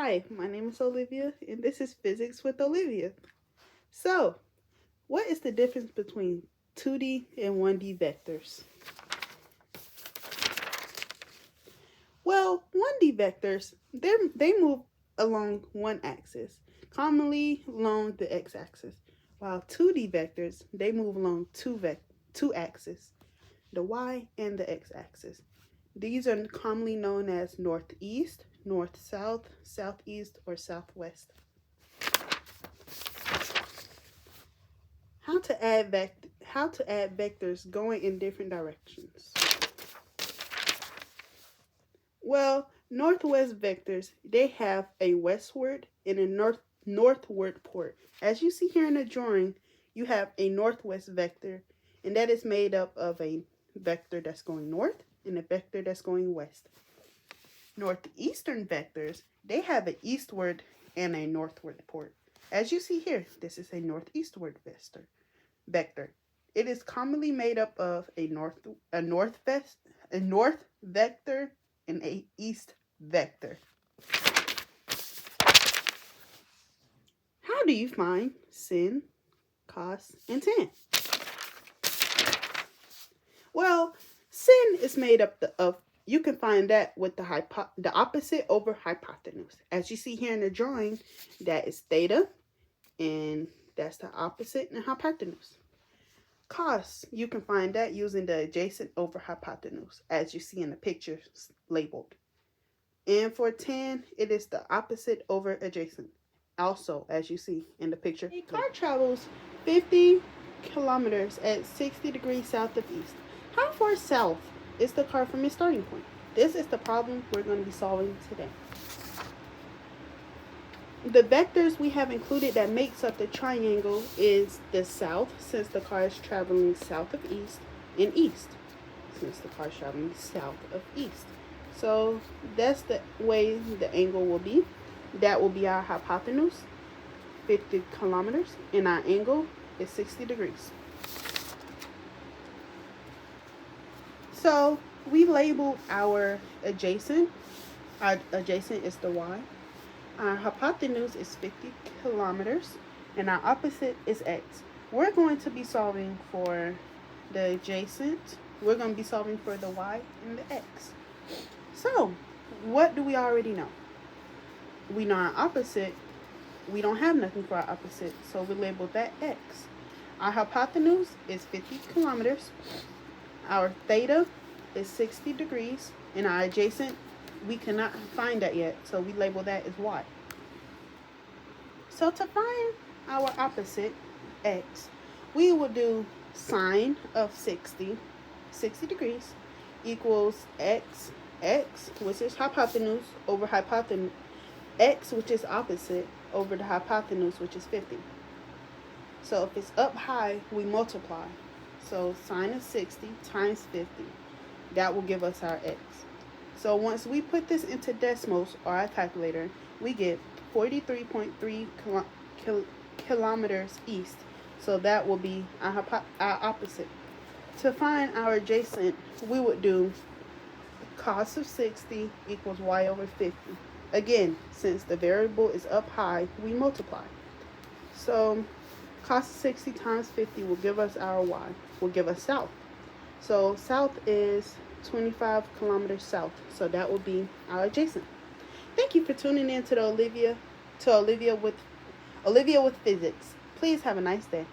Hi, my name is Olivia, and this is Physics with Olivia. So, what is the difference between 2D and 1D vectors? Well, 1D vectors, they move along one axis, commonly along the x-axis, while 2D vectors, they move along two axes, the y and the x-axis. These are commonly known as northeast, north-south, southeast, or southwest. How to add vectors going in different directions. Well, northwest vectors, they have a westward and a northward port. As you see here in the drawing, you have a northwest vector, and that is made up of a vector that's going north and a vector that's going west. Northeastern vectors, they have an eastward and a northward port. As you see here, this is a northeastward vector. It is commonly made up of a north vector and a east vector. How do you find sin, cos, and tan? Well, sin is made up of, you can find that with the opposite over hypotenuse. As you see here in the drawing, that is theta, and that's the opposite in hypotenuse. Cos, you can find that using the adjacent over hypotenuse, as you see in the pictures labeled. And for tan, it is the opposite over adjacent, also as you see in the picture. A car travels 50 kilometers at 60 degrees south of east. How far south is the car from its starting point? This is the problem we're going to be solving today. The vectors we have included that makes up the triangle is the south, since the car is traveling south of east, and east, since the car is traveling south of east. So that's the way the angle will be. That will be our hypotenuse, 50 kilometers, and our angle is 60 degrees. So we labeled our adjacent. Our adjacent is the y. Our hypotenuse is 50 kilometers, and our opposite is x. We're going to be solving for the adjacent. We're going to be solving for the y and the x. So, what do we already know? We know our opposite. We don't have nothing for our opposite, so we label that x. Our hypotenuse is 50 kilometers. Our theta is 60 degrees, and our adjacent, we cannot find that yet, so we label that as y. So to find our opposite, x, we will do sine of 60 degrees, equals x, which is hypotenuse, over hypotenuse, x, which is opposite, over the hypotenuse, which is 50. So if it's up high, we multiply. So sine of 60 times 50, that will give us our x. So once we put this into decimals or our calculator, we get 43.3 kilometers east. So that will be our opposite. To find our adjacent, we would do cos of 60 equals y over 50. Again, since the variable is up high, we multiply. So cos of 60 times 50 will give us our y, will give us south. So south is 25 kilometers south. So that will be our adjacent. Thank you for tuning in to Olivia with Physics. Please have a nice day.